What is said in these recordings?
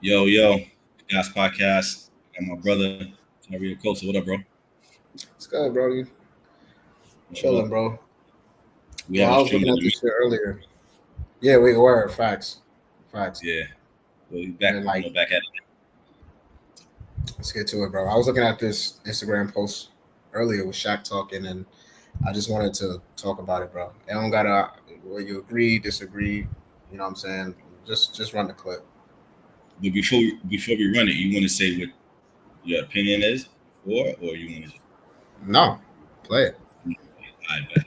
Yo, Gas Podcast. I got my brother, Tyree Costa. What up, bro? It's good, bro. You What chilling, up? bro. We Well, I haven't was streamed looking in at a this minute. shit earlier. Yeah, we were facts. Yeah. Well, we And back, then like, back at it. let's get to it, bro. I was looking at this Instagram post earlier with Shaq talking, and I just wanted to talk about it, bro. I don't gotta. Well, you agree, disagree. You know what I'm saying? Just run the clip. But before we run it, you want to say what your opinion is before, or you want to just No, play it. I bet.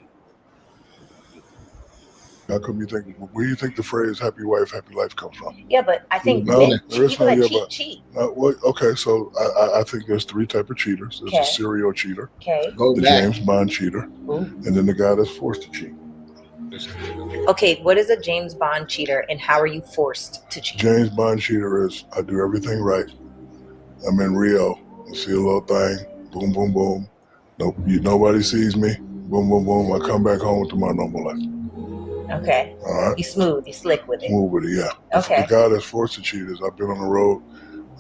How come you think? Where do you think the phrase "happy wife, happy life" comes from? Yeah, but I He was think born No, it. there is people no that yeah, cheat, but cheat. okay. So I think there's three type of cheaters. There's a Okay. serial cheater, Okay. Go the back. James Bond cheater, Ooh. and then the guy that's forced to cheat. Okay, what is a James Bond cheater and how are you forced to cheat? James Bond cheater is I do everything right. I'm in Rio. You see a little thing, boom, boom, boom. Nobody sees me. Boom, boom, boom. I come back home to my normal life. Okay. All right, You smooth, you slick with it. move with it. Yeah. Okay. The guy that's forced to cheat is I've been on the road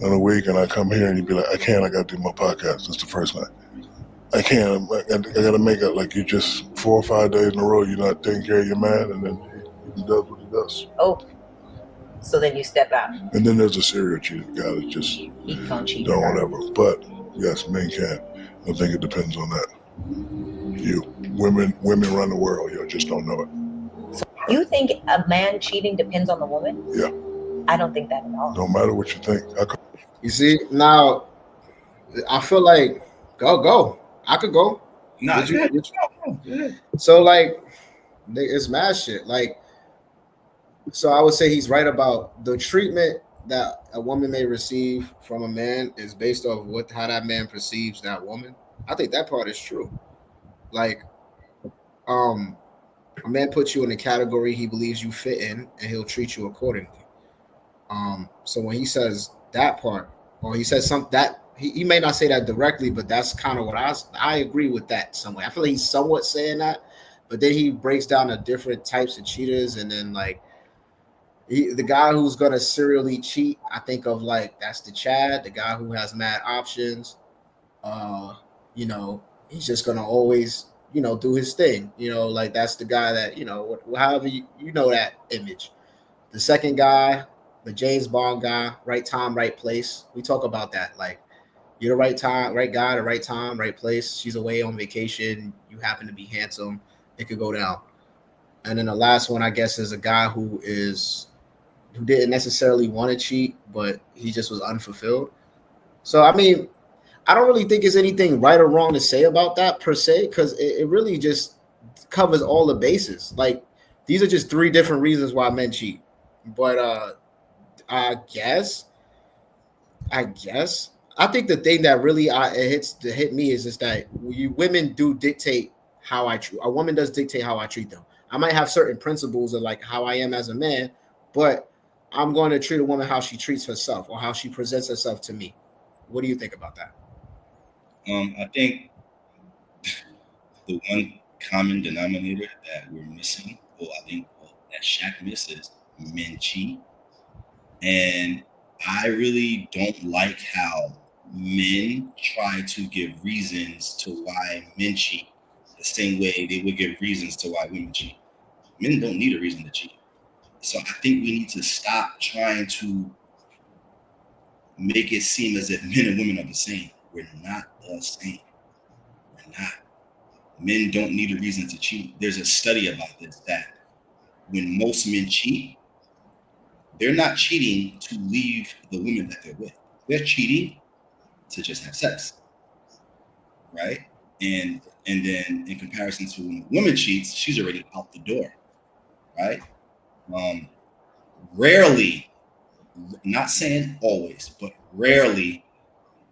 in a week and I come here and you be like, I can't. I got to do my podcast. That's the first night. I can't. I got to make it like you just 4 or 5 days in a row. You're not taking care of your man, and then he does what he does. Oh. So then you step out. And then there's a serial cheater guy that just He can't cheat. don't whatever. But yes, men can. I think it depends on that. Women run the world. You just don't know it. So you think a man cheating depends on the woman? Yeah. I don't think that at all. No matter what you think. You see now, I feel like go. I could go. Nah, Did you- yeah. So like, it's mad shit. Like, so I would say he's right about the treatment that a woman may receive from a man is based off how that man perceives that woman. I think that part is true. Like, a man puts you in a category he believes you fit in, and he'll treat you accordingly. So when he says that part, or he says something that he may not say that directly, but that's kind of what I agree with that some way. I feel like he's somewhat saying that, but then he breaks down the different types of cheaters, and then like the guy who's gonna serially cheat, I think of like that's the Chad, the guy who has mad options. Uh, he's just gonna always do his thing. Like that's the guy that however you know that image. The second guy, the James Bond guy, right time, right place. We talk about that. Like you're the right time, right guy, the right time, right place. She's away on vacation. You happen to be handsome. It could go down. And then the last one, I guess, is a guy who didn't necessarily want to cheat, but he just was unfulfilled. So I mean, I don't really think there's anything right or wrong to say about that per se, because it really just covers all the bases. Like these are just three different reasons why men cheat. But I guess I think the thing that really hit me is just that women do dictate how I treat. A woman does dictate how I treat them. I might have certain principles of like how I am as a man, but I'm going to treat a woman how she treats herself or how she presents herself to me. What do you think about that? I think the one common denominator that we're missing, or I think that Shaq misses, men cheat. And I really don't like how men try to give reasons to why men cheat the same way they would give reasons to why women cheat. Men don't need a reason to cheat. So I think we need to stop trying to make it seem as if men and women are the same. We're not the same. We're not. Men don't need a reason to cheat. There's a study about this that when most men cheat, they're not cheating to leave the women that they're with. They're cheating to just have sex, right? And then in comparison to when a woman cheats, she's already out the door, right? Rarely, not saying always, but rarely,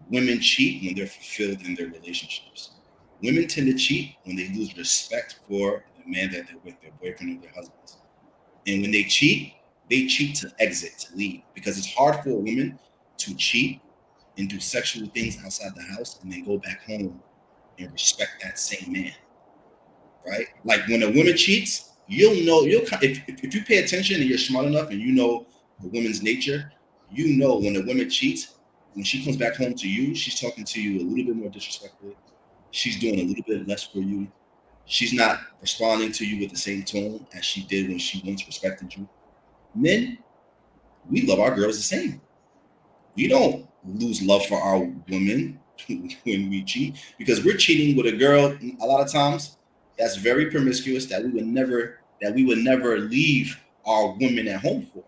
women cheat when they're fulfilled in their relationships. Women tend to cheat when they lose respect for the man that they're with, their boyfriend or their husbands. And when they cheat to exit, to leave, because it's hard for a woman to cheat and do sexual things outside the house and then go back home and respect that same man, right? Like when a woman cheats, you'll know if you pay attention and you're smart enough and you know a woman's nature, You know when a woman cheats, when she comes back home to you, she's talking to you a little bit more disrespectfully. She's doing a little bit less for you. She's not responding to you with the same tone as she did when she once respected you. Men, we love our girls the same. We don't lose love for our women when we cheat because we're cheating with a girl a lot of times that's very promiscuous that we would never leave our woman at home for.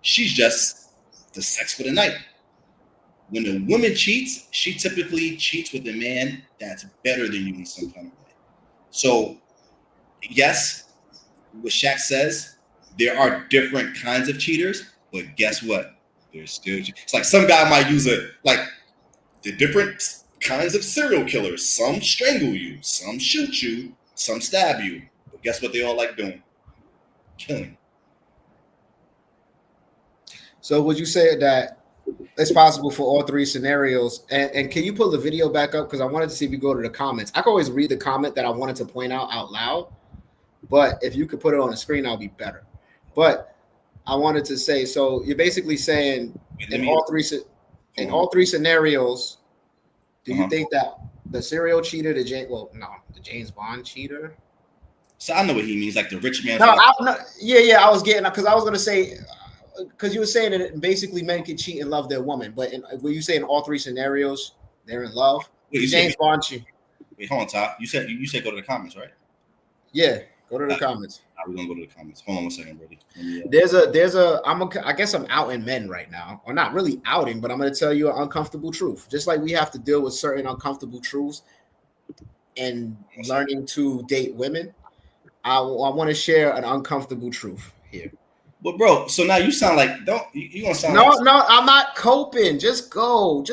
She's just the sex for the night. When a woman cheats, she typically cheats with a man that's better than you in some kind of way. So yes, what Shaq says, there are different kinds of cheaters, but guess what? There's still it's like some guy might use a like the different kinds of serial killers. Some strangle you, some shoot you, some stab you. But guess what they all like doing? Killing. So would you say that it's possible for all three scenarios? And can you pull the video back up? Because I wanted to see if you go to the comments. I can always read the comment that I wanted to point out loud, but if you could put it on the screen, I'll be better. But I wanted to say, so you're basically saying in all three scenarios, do you think that the serial cheater, the James Bond cheater? So I know what he means, like the rich man. No, I was getting because I was gonna say because you were saying that basically men can cheat and love their woman, but were you saying all three scenarios they're in love? Wait, James Bond cheat. Wait, hold on, Todd. You said go to the comments, right? Yeah, go to the comments. We're gonna go to the comments. Hold on one second, buddy. I guess I'm outing men right now, or not really outing, but I'm gonna tell you an uncomfortable truth. Just like we have to deal with certain uncomfortable truths and learning to date women, I want to share an uncomfortable truth here. But bro, so now you sound like you gonna sound no, I'm not coping. Just go.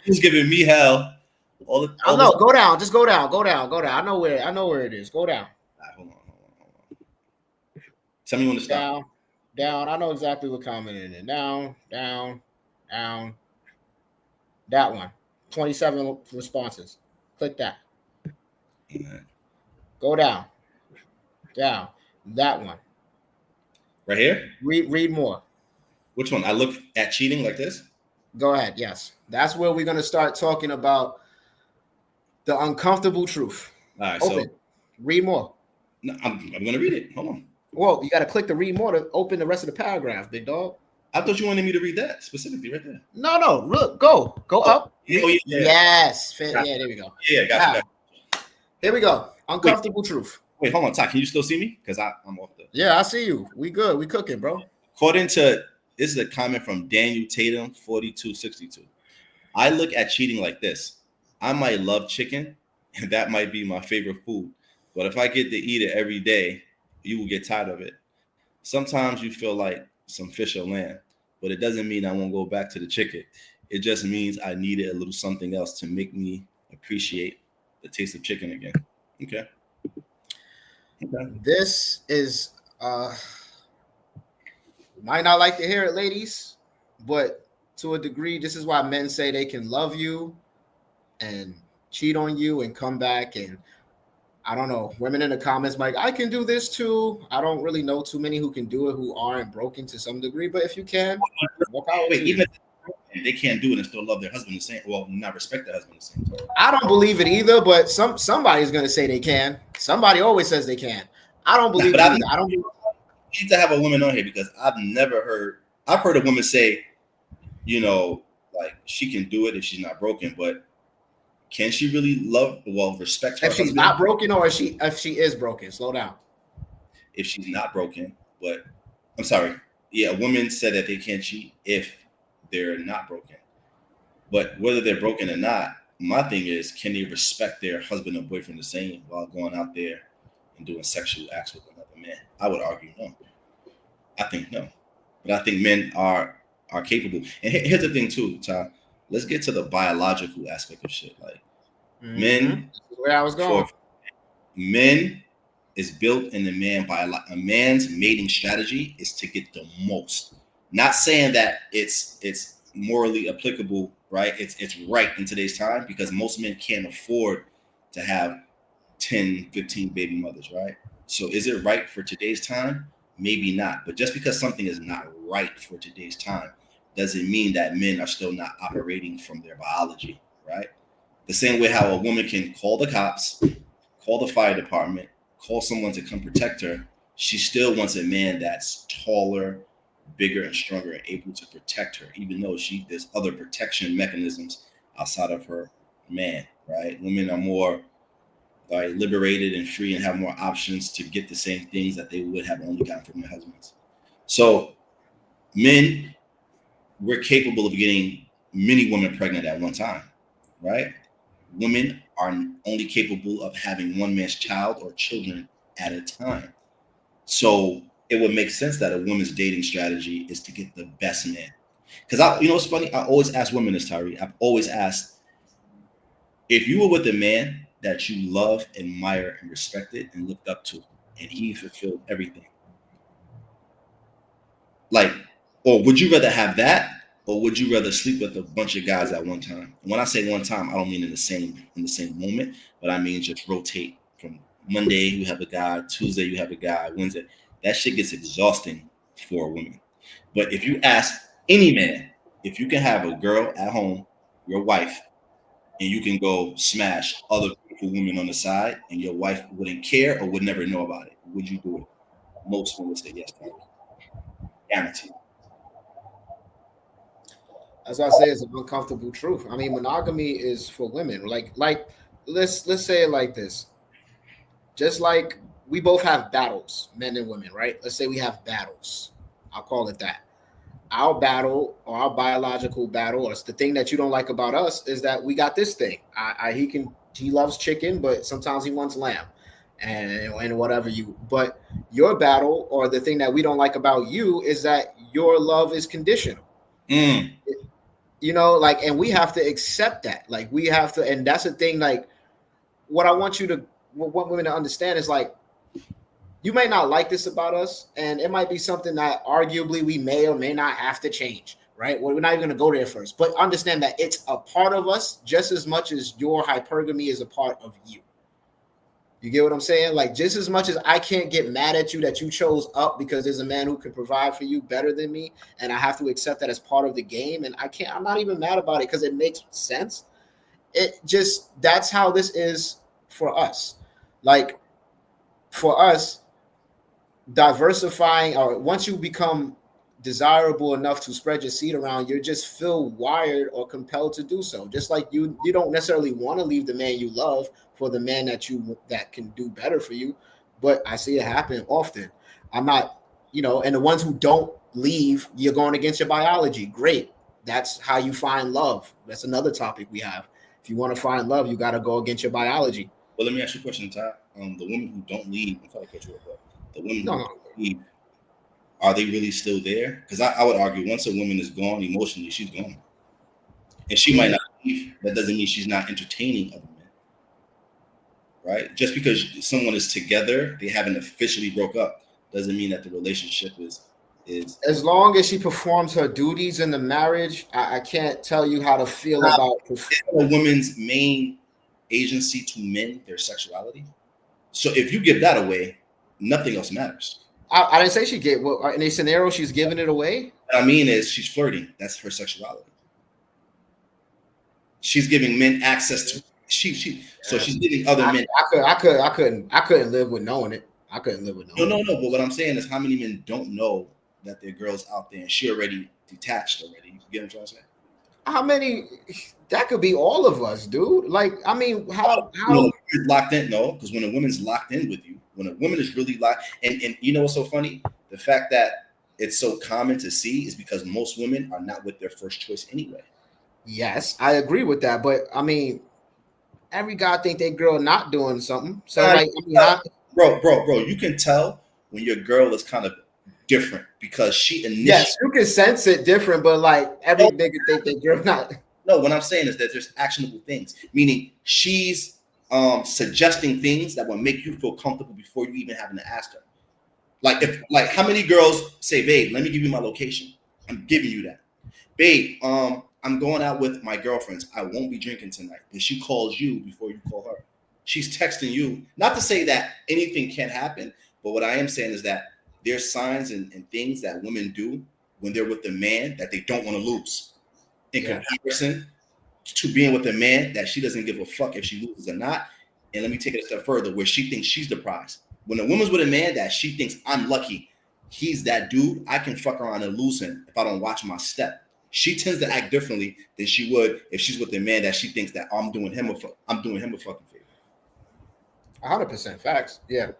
He's giving me hell. Go down. Just go down. I know where it is. Go down. Right, hold on. Tell me when to stop. Down. I know exactly what comment it is. Down. That one. 27 responses. Click that. Right. Go down. That one. Right here? Read more. Which one? I look at cheating like this? Go ahead. Yes. That's where we're going to start talking about the uncomfortable truth. All right. Open. So read more. No, I'm going to read it. Hold on. Well, you got to click the read more to open the rest of the paragraph, big dog. I thought you wanted me to read that specifically right there. No. Look, go up. Yeah. Yes. Yeah, there we go. Yeah, got you. Here we go. Uncomfortable truth. Wait, hold on, Ty. Can you still see me? Because I'm off the. Yeah, I see you. We good. We cooking, bro. According to this is a comment from Daniel Tatum, 4262. I look at cheating like this. I might love chicken, and that might be my favorite food. But if I get to eat it every day, you will get tired of it. Sometimes you feel like some fish or lamb, but it doesn't mean I won't go back to the chicken. It just means I needed a little something else to make me appreciate the taste of chicken again. Okay. This is might not like to hear it, ladies, but to a degree, this is why men say they can love you and cheat on you and come back. And I don't know, women in the comments might, I can do this too. I don't really know too many who can do it who aren't broken to some degree, but if you can, more power to you. Even if they can't do it and still love their husband the same, well, not respect their husband the same time. I don't believe it either, but somebody's gonna say they can. Somebody always says they can. I don't believe it either. I don't believe. Need to have a woman on here because I've heard a woman say, like she can do it if she's not broken, but can she really respect her if she's husband? not broken, or if she is broken? Slow down. If she's not broken, but I'm sorry. Yeah, a woman said that they can't cheat if they're not broken. But whether they're broken or not, my thing is, can they respect their husband or boyfriend the same while going out there and doing sexual acts with another man? I would argue no. I think no. But I think men are capable. And here's the thing too, Ty. Let's get to the biological aspect of shit. Like men, where I was going. Men is built in the man by a man's mating strategy is to get the most. Not saying that it's morally applicable, right? It's right in today's time because most men can't afford to have 10, 15 baby mothers, right? So is it right for today's time? Maybe not. But just because something is not right for today's time doesn't mean that men are still not operating from their biology, right? The same way how a woman can call the cops, call the fire department, call someone to come protect her, she still wants a man that's taller, bigger, and stronger and able to protect her, even though there's other protection mechanisms outside of her man, right? Women are more liberated and free and have more options to get the same things that they would have only gotten from their husbands. So men, we're capable of getting many women pregnant at one time, right? Women are only capable of having one man's child or children at a time. So it would make sense that a woman's dating strategy is to get the best man. Because it's funny. I always ask women this, Tyree. I've always asked, if you were with a man that you love, admire, and respected and looked up to, and he fulfilled everything, like, or would you rather have that, or would you rather sleep with a bunch of guys at one time? And when I say one time, I don't mean in the same moment, but I mean just rotate from Monday you have a guy, Tuesday you have a guy, Wednesday. That shit gets exhausting for a woman. But if you ask any man, if you can have a girl at home, your wife, and you can go smash other beautiful women on the side, and your wife wouldn't care or would never know about it, would you do it? Most women would say yes, guaranteed. As I say, it's an uncomfortable truth. I mean, monogamy is for women. Like let's say it like this. Just like we both have battles, men and women, right? Let's say we have battles. I'll call it that. Our battle or our biological battle, or the thing that you don't like about us, is that we got this thing. He loves chicken, but sometimes he wants lamb, and whatever you. But your battle or the thing that we don't like about you is that your love is conditional. Mm. Like, and we have to accept that. Like, we have to, and that's the thing. Like, what I want you to, what women to understand is like, you may not like this about us, and it might be something that arguably we may or may not have to change, right? Well, we're not even going to go there first, but understand that it's a part of us just as much as your hypergamy is a part of you. You get what I'm saying? Like, just as much as I can't get mad at you that you chose up because there's a man who can provide for you better than me, and I have to accept that as part of the game, and I'm not even mad about it because it makes sense. That's how this is for us. Like, for us, diversifying, or once you become desirable enough to spread your seed around, you just feel wired or compelled to do so. Just like you don't necessarily want to leave the man you love for the man that can do better for you, but I see it happen often. I'm not, and the ones who don't leave, you're going against your biology. Great. That's how you find love. That's another topic we have. If you want to find love, you got to go against your biology. Well, let me ask you a question, Ty. The women who don't leave, I'm sorry to cut you off, but the women who No, don't leave, are they really still there? Because I would argue once a woman is gone emotionally, she's gone. And she might not leave. That doesn't mean she's not entertaining other men, right? Just because someone is together, they haven't officially broke up, doesn't mean that the relationship is as long as she performs her duties in the marriage. I can't tell you how to feel about a woman's main agency to men, their sexuality. So if you give that away, nothing else matters. I didn't say she get, well, in a scenario she's giving it away. What I mean is she's flirting. That's her sexuality. She's giving men access to so she's giving other men. I couldn't live with knowing it. I couldn't live with knowing No. it. But what I'm saying is, how many men don't know that their girl's out there and she already detached already? You get what I'm trying to say? How many? That could be all of us, dude. Like, I mean, how locked in? No, because when a woman's locked in with you, when a woman is really locked, and you know what's so funny? The fact that it's so common to see is because most women are not with their first choice anyway. Yes, I agree with that, but I mean, every guy think they girl not doing something. So like, I mean, bro, you can tell when your girl is kind of different because she initially. Yes, you can sense it different, but like every nigga think they girl not. No, what I'm saying is that there's actionable things, meaning she's suggesting things that will make you feel comfortable before you even having to ask her. Like how many girls say, babe, let me give you my location. I'm giving you that. Babe, I'm going out with my girlfriends. I won't be drinking tonight. And she calls you before you call her. She's texting you. Not to say that anything can't happen, but what I am saying is that there's signs and things that women do when they're with a man that they don't want to lose, in Yeah. comparison to being with a man that she doesn't give a fuck if she loses or not. And let me take it a step further, where she thinks she's the prize. When a woman's with a man that she thinks, I'm lucky, he's that dude, I can fuck around and lose him if I don't watch my step. She tends to act differently than she would if she's with a man that she thinks that I'm doing him a fucking favor. 100% facts. Yeah.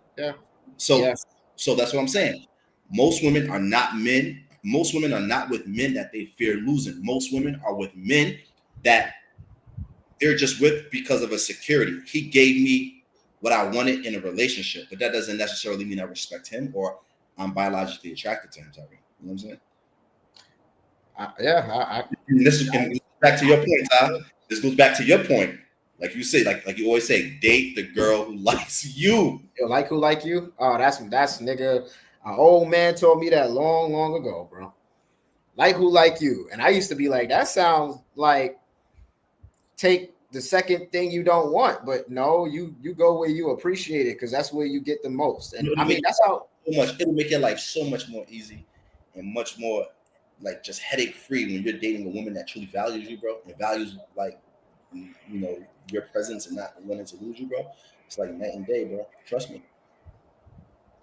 So, Yeah. so that's what I'm saying. Most women are not men. Most women are not with men that they fear losing. Most women are with men that they're just with because of a security. He gave me what I wanted in a relationship, but that doesn't necessarily mean I respect him or I'm biologically attracted to him. Sorry, you know what I'm saying? And this and back to your point, Ty. This goes back to your point. Like you say, like you always say, date the girl who likes you. Yo, like who like you? Oh, that's nigga. An old man told me that long ago, bro. Like who like you? And I used to be like, that sounds like take the second thing you don't want, but no, you go where you appreciate it because that's where you get the most. And I mean, that's how It'll make your life so much more easy and much more like just headache free when you're dating a woman that truly values you, bro, and values like your presence and not wanting to lose you, bro. It's like night and day, bro. Trust me.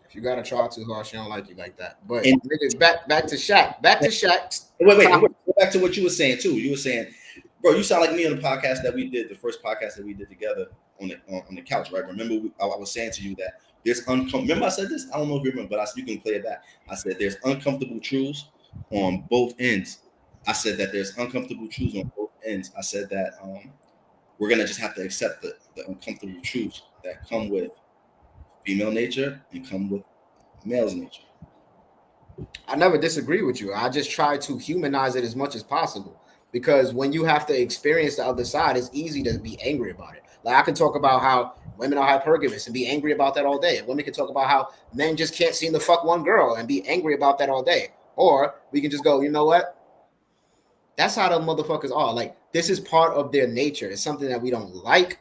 if you gotta try too hard, she don't like you like that. But And nigga, back to Shaq. Back to Shaq. wait, go back to what you were saying too. You were saying, bro, you sound like me on the podcast that we did, the first podcast that we did together on the couch, right? Remember, I was saying to you that there's uncomfortable. Remember, I said this. I don't know if you remember, but you can play it back. I said there's uncomfortable truths on both ends. I said that there's uncomfortable truths on both ends. I said that we're gonna just have to accept the uncomfortable truths that come with female nature and come with male's nature. I never disagree with you. I just try to humanize it as much as possible because when you have to experience the other side, it's easy to be angry about it. Like I can talk about how women are hypergamous and be angry about that all day. Women can talk about how men just can't seem to fuck one girl and be angry about that all day. Or we can just go, you know what? That's how the motherfuckers are. Like this is part of their nature. It's something that we don't like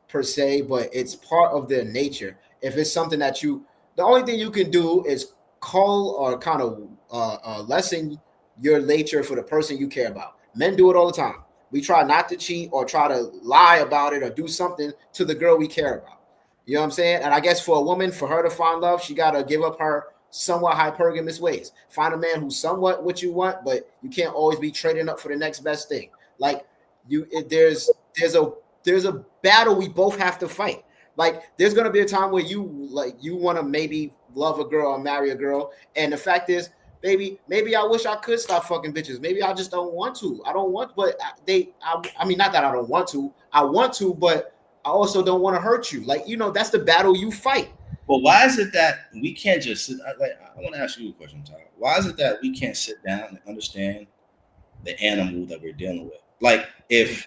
per se, but it's part of their nature. If it's something that the only thing you can do is call or kind of lessen your nature for the person you care about. Men do it all the time. We try not to cheat or try to lie about it or do something to the girl we care about. You know what I'm saying? And I guess for a woman, for her to find love, she got to give up her somewhat hypergamous ways. Find a man who's somewhat what you want, but you can't always be trading up for the next best thing. Like there's a battle we both have to fight. Like there's gonna be a time where you want to maybe love a girl or marry a girl, and the fact is, baby, maybe I wish I could stop fucking bitches. Maybe I just don't want to. I don't want, but I mean, not that I don't want to. I want to, but I also don't want to hurt you. Like that's the battle you fight. But why is it that we can't just sit? I want to ask you a question, Tyler. Why is it that we can't sit down and understand the animal that we're dealing with? Like if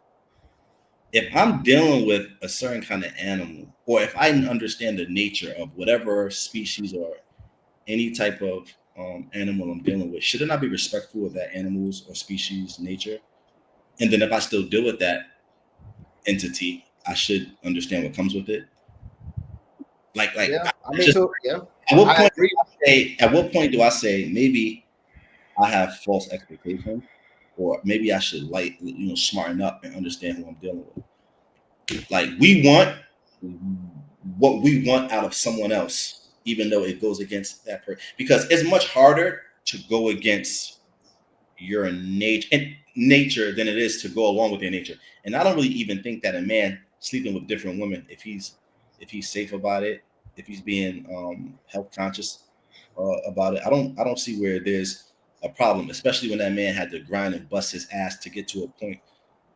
I'm dealing with a certain kind of animal, or if I understand the nature of whatever species or any type of animal I'm dealing with, should I not be respectful of that animal's or species nature? And then if I still deal with that entity, I should understand what comes with it. Yeah, I mean, yeah. At what point do I say maybe I have false expectations, or maybe I should smarten up and understand who I'm dealing with? Like we want what we want out of someone else, even though it goes against that person, because it's much harder to go against your nature than it is to go along with your nature. And I don't really even think that a man sleeping with different women, if he's safe about it, if he's being health conscious about it, I don't see where there's a problem, especially when that man had to grind and bust his ass to get to a point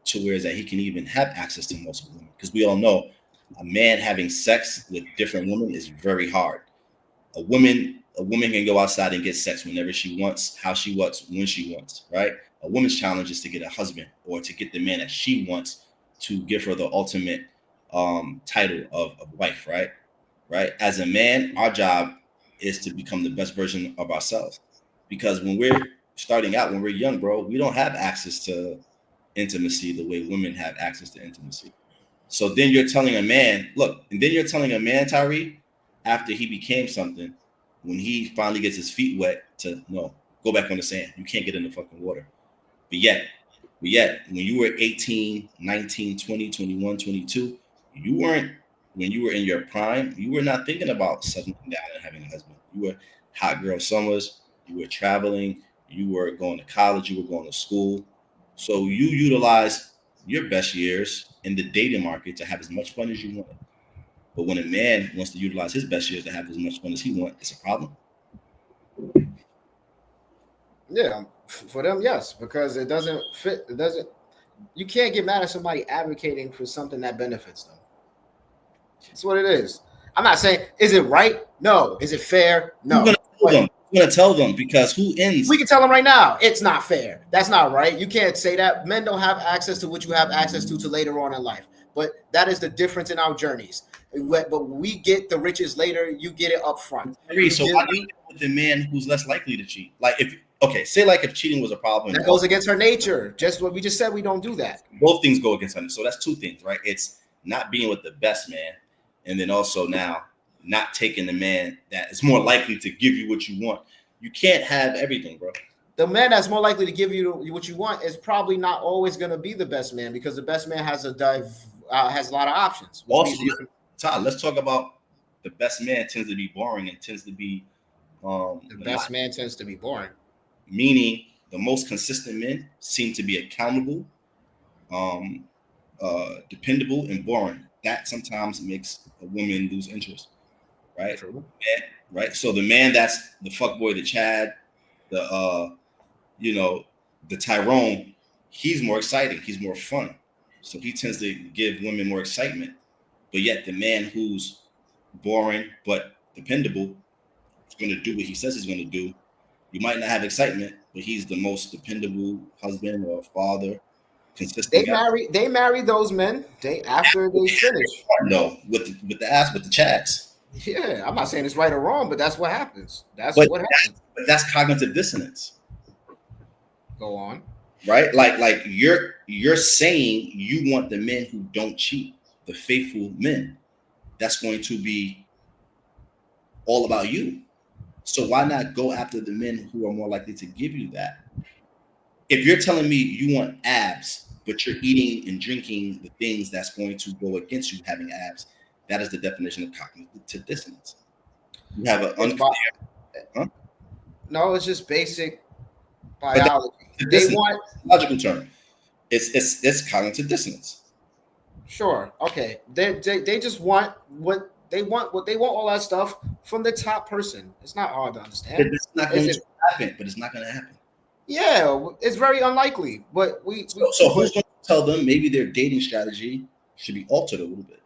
to where that he can even have access to multiple women. Because we all know a man having sex with different women is very hard. A woman can go outside and get sex whenever she wants, how she wants, when she wants, right? A woman's challenge is to get a husband or to get the man that she wants to give her the ultimate title of wife, right? Right? As a man, our job is to become the best version of ourselves. Because when we're starting out, when we're young, bro, we don't have access to intimacy the way women have access to intimacy. So then you're telling a man, Tyree, after he became something, when he finally gets his feet wet, to no, go back on the sand. You can't get in the fucking water. But yet, when you were 18, 19, 20, 21, 22, you weren't, when you were in your prime, you were not thinking about settling down and having a husband. You were hot girl summers, you were traveling, you were going to college, you were going to school. So you utilized your best years in the dating market to have as much fun as you wanted. But when a man wants to utilize his best years to have as much fun as he wants, it's a problem. Yeah, for them, yes, because it doesn't fit. It doesn't. You can't get mad at somebody advocating for something that benefits them. That's what it is. I'm not saying is it right? No. Is it fair? No. You're gonna tell them because who ends? We can tell them right now it's not fair. That's not right. You can't say that. Men don't have access to what you have access to later on in life. But that is the difference in our journeys. But we get the riches later. You get it up front. So why do you deal with the man who's less likely to cheat? Like if cheating was a problem, that goes against her nature. Just what we just said, we don't do that. Both things go against her. So that's two things, right? It's not being with the best man, and then also now not taking the man that is more likely to give you what you want. You can't have everything, bro. The man that's more likely to give you what you want is probably not always going to be the best man because the best man has a lot of options. Also, Todd, let's talk about the best man tends to be boring and tends to be the best man tends to be boring. Meaning the most consistent men seem to be accountable, dependable, and boring. That sometimes makes a woman lose interest, right? True. Right. So the man that's the fuckboy, the Chad, the the Tyrone, he's more exciting. He's more fun. So he tends to give women more excitement. But yet the man who's boring but dependable is going to do what he says he's going to do. You might not have excitement, but he's the most dependable husband or father. Consistent. They marry those men. After they finish. No, with the Chads. Yeah, I'm not saying it's right or wrong, but that's what happens. That's what happens. But that's cognitive dissonance. Go on. Right? Like you're saying you want the men who don't cheat, the faithful men. That's going to be all about you. So why not go after the men who are more likely to give you that? If you're telling me you want abs, but you're eating and drinking the things that's going to go against you having abs, that is the definition of cognitive dissonance. You have an unclear. No, it's just basic biology. They want logical term. It's cognitive dissonance. Sure. Okay. They just want what they want. What they want, all that stuff from the top person. It's not hard to understand. It's not going to happen, but it's not going to happen. Yeah, it's very unlikely. But so who's going to tell them maybe their dating strategy should be altered a little bit?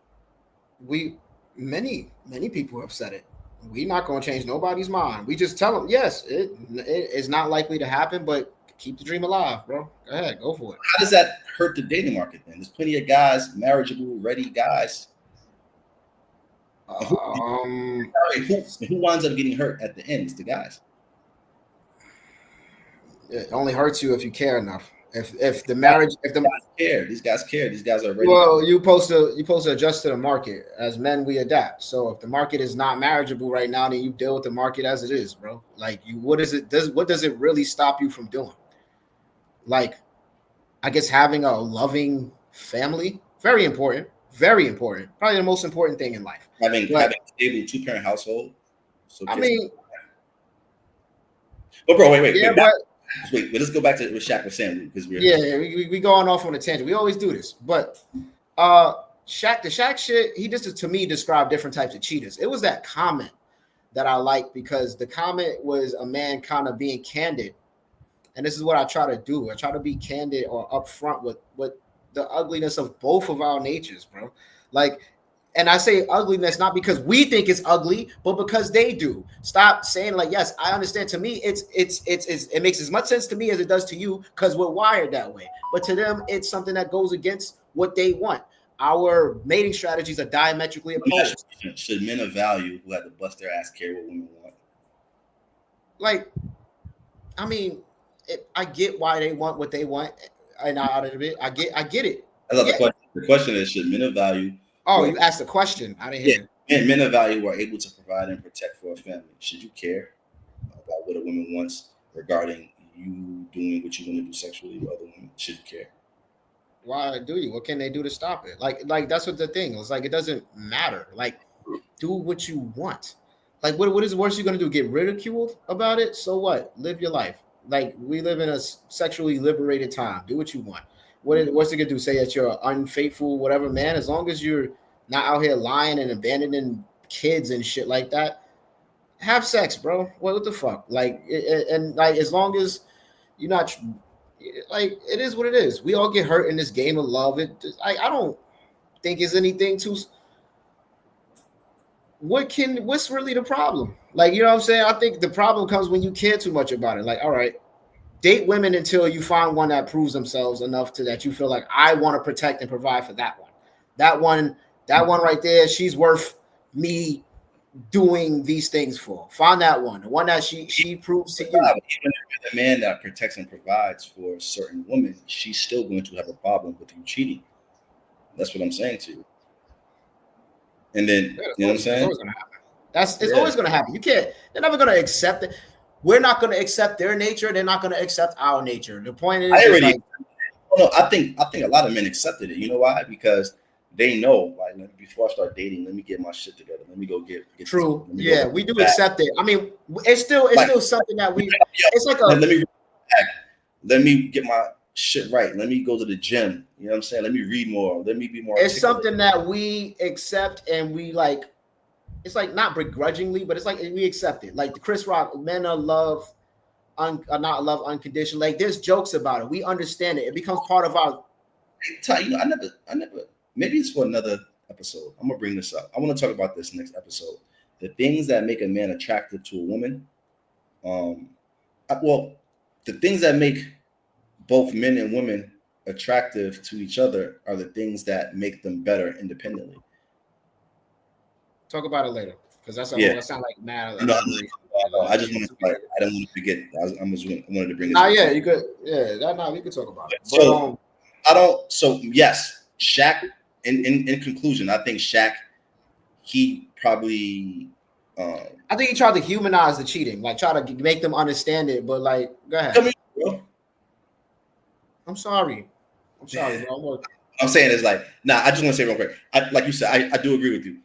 Many people have said it. We're not going to change nobody's mind. We just tell them, yes, it is not likely to happen, but keep the dream alive, bro. Go ahead, go for it. How does that hurt the dating market then? There's plenty of guys, marriageable, ready guys. Who winds up getting hurt at the end? It's the guys. It only hurts you if you care enough. If the marriage, these guys care. These guys are ready. Well, you supposed to adjust to the market. As men, we adapt. So if the market is not marriageable right now, then you deal with the market as it is, bro. Like what does it really stop you from doing? Like, I guess having a loving family, very important, probably the most important thing in life. Having a stable 2-parent household. So I mean, but bro, wait. Yeah, but let's go back to what Shaq was saying because we going off on a tangent. We always do this, but Shaq shit. He just to me described different types of cheaters. It was that comment that I liked because the comment was a man kind of being candid, and this is what I try to do. I try to be candid or upfront with the ugliness of both of our natures, bro. Like. And I say ugliness not because we think it's ugly, but because they do. Stop saying like, yes, I understand. To me, it makes as much sense to me as it does to you because we're wired that way. But to them, it's something that goes against what they want. Our mating strategies are diametrically opposed. Should men of value who have to bust their ass care what women want? Like, I mean, I get why they want what they want, and out of it, I get it. The question is, should men of value? Oh, you asked a question. I didn't hear. And men of value are able to provide and protect for a family. Should you care about what a woman wants regarding you doing what you want to do sexually with other women? Should you care? Why do you? What can they do to stop it? Like that's what the thing is. Like it doesn't matter. Like do what you want. Like what is the worst you're gonna do? Get ridiculed about it? So what? Live your life. Like we live in a sexually liberated time. Do what you want. What's it gonna do? Say that you're unfaithful, whatever, man. As long as you're not out here lying and abandoning kids and shit like that, have sex, bro. What the fuck? Like and like as long as you're not like it is what it is. We all get hurt in this game of love. I don't think it's anything too. What's really the problem? Like, you know what I'm saying? I think the problem comes when you care too much about it. Like, all right, date women until you find one that proves themselves enough to that you feel like I want to protect and provide for that one. That one right there, she's worth me doing these things for. Find that one. The one that she proves to you. Even if the man that protects and provides for certain women, she's still going to have a problem with you cheating. That's what I'm saying to you. And then, you know what I'm saying? It's always gonna happen. It's always gonna happen. You can't. They're never gonna accept it. We're not gonna accept their nature. They're not gonna accept our nature. The point is, I think a lot of men accepted it. You know why? Because they know, like, before I start dating, let me get my shit together. Let me go get true. Yeah, we do accept it. I mean, it's still something that we. It's like let me get my shit right. Let me go to the gym. You know what I'm saying? Let me read more. Let me be more. It's something that we accept and we like. It's like not begrudgingly, but it's like we accept it. Like the Chris Rock, men are not love unconditional. Like there's jokes about it. We understand it. It becomes part of our. You know, I never. Maybe it's for another episode. I'm gonna bring this up. I want to talk about this next episode. The things that make a man attractive to a woman. The things that make both men and women attractive to each other are the things that make them better independently. Talk about it later, because that sound like mad. No, I just want to. I don't want to forget. I wanted to bring this. Yeah, you could. Yeah, we could talk about it. So I don't. So yes, Shaq. In conclusion, I think Shaq. He probably. I think he tried to humanize the cheating, like try to make them understand it. But like, go ahead. Come here, bro. I'm sorry, bro. I'm saying is like, I just want to say real quick. Like you said, I do agree with you.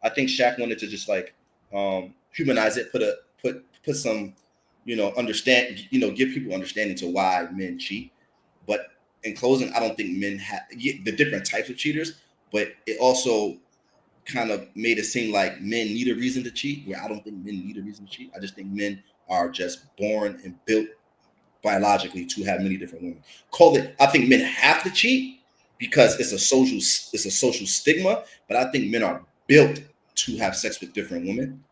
I think Shaq wanted to just like humanize it, put some, understand, give people understanding to why men cheat. But in closing, I don't think men have the different types of cheaters, but it also kind of made it seem like men need a reason to cheat, where I don't think men need a reason to cheat. I just think men are just born and built biologically to have many different women. I think men have to cheat because it's a social stigma, but I think men are built to have sex with different women.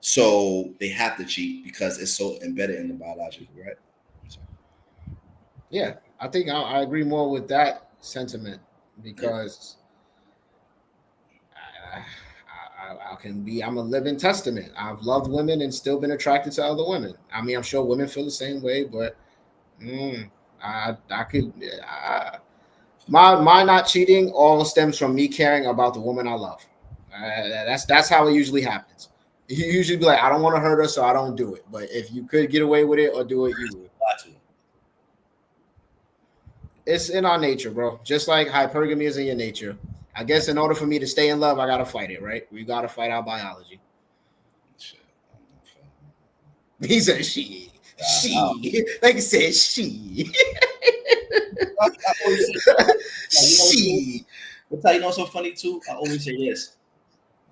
So they have to cheat because it's so embedded in the biology, right? So. Yeah, I think I agree more with that sentiment because I'm a living testament. I've loved women and still been attracted to other women. I mean, I'm sure women feel the same way, but my not cheating all stems from me caring about the woman I love. That's how it usually happens. You usually be like, I don't want to hurt her, so I don't do it. But if you could get away with it or do it, you would. It's in our nature, bro. Just like hypergamy is in your nature. I guess in order for me to stay in love, I gotta fight it, right? We gotta fight our biology. He said she. Like he said she. She. But you know what's so funny too? I always say this.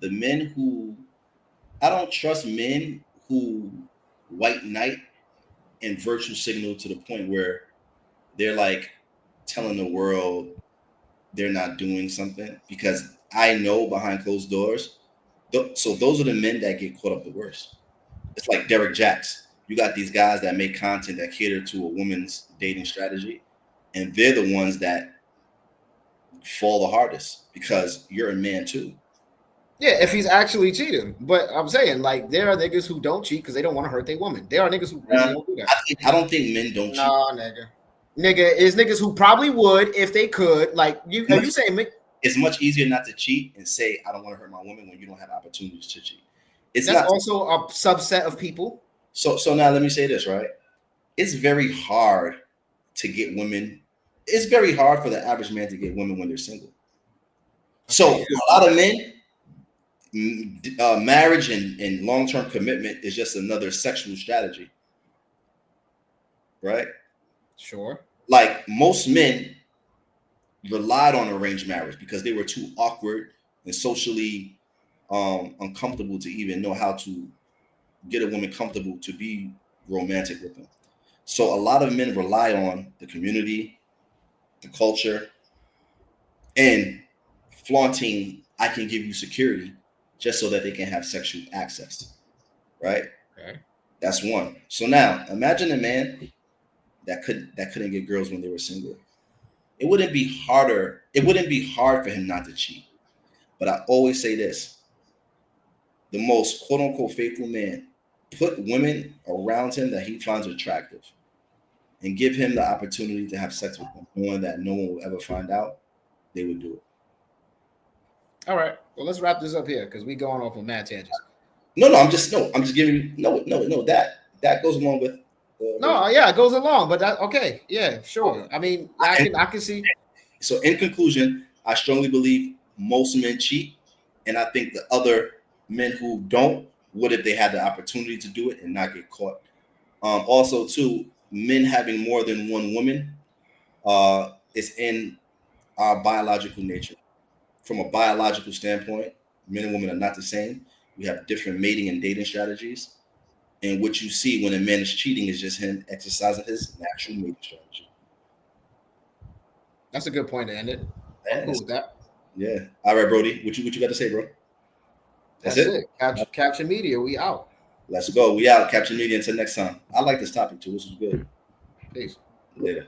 I don't trust men who white knight and virtue signal to the point where they're like telling the world they're not doing something, because I know behind closed doors. So those are the men that get caught up the worst. It's like Derek Jacks. You got these guys that make content that cater to a woman's dating strategy, and they're the ones that fall the hardest because you're a man too. Yeah, if he's actually cheating. But I'm saying, like, there are niggas who don't cheat because they don't want to hurt their woman. There are niggas who really don't do that. I don't think men don't cheat. Nah, nigga is niggas who probably would if they could. Like, you saying it's much easier not to cheat and say I don't want to hurt my woman when you don't have opportunities to cheat. That's also a subset of people. So now let me say this, right? it's very hard to get women. It's very hard for the average man to get women when they're single. So Okay, for a lot of men, marriage and long-term commitment is just another sexual strategy, right? sure. Like most men relied on arranged marriage because they were too awkward and socially uncomfortable to even know how to get a woman comfortable to be romantic with them. So a lot of men rely on the community, the culture, and flaunting, I can give you security just so that they can have sexual access, right? Okay. That's one. So now imagine a man that couldn't get girls when they were single. It wouldn't be harder. It wouldn't be hard for him not to cheat. But I always say this: the most quote unquote faithful man put women around him that he finds attractive and give him the opportunity to have sex with them, knowing that no one will ever find out. They would do it. All right. Well, let's wrap this up here because we going off on mad tangents. No. I'm just giving you no. That goes along with. No, yeah, it goes along, but that okay. Yeah, sure. I mean, I can see. So in conclusion, I strongly believe most men cheat, and I think the other men who don't would if they had the opportunity to do it and not get caught. Also, too, men having more than one woman is in our biological nature. From a biological standpoint, men and women are not the same. We have different mating and dating strategies. And what you see when a man is cheating is just him exercising his natural mating strategy. That's a good point to end it. I'm Yeah, cool with that. yeah. All right, Brody. What you got to say, bro? That's it. Capture Media, we out. Let's go. We out. Capture Media until next time. I like this topic too. This was good. Peace. Later.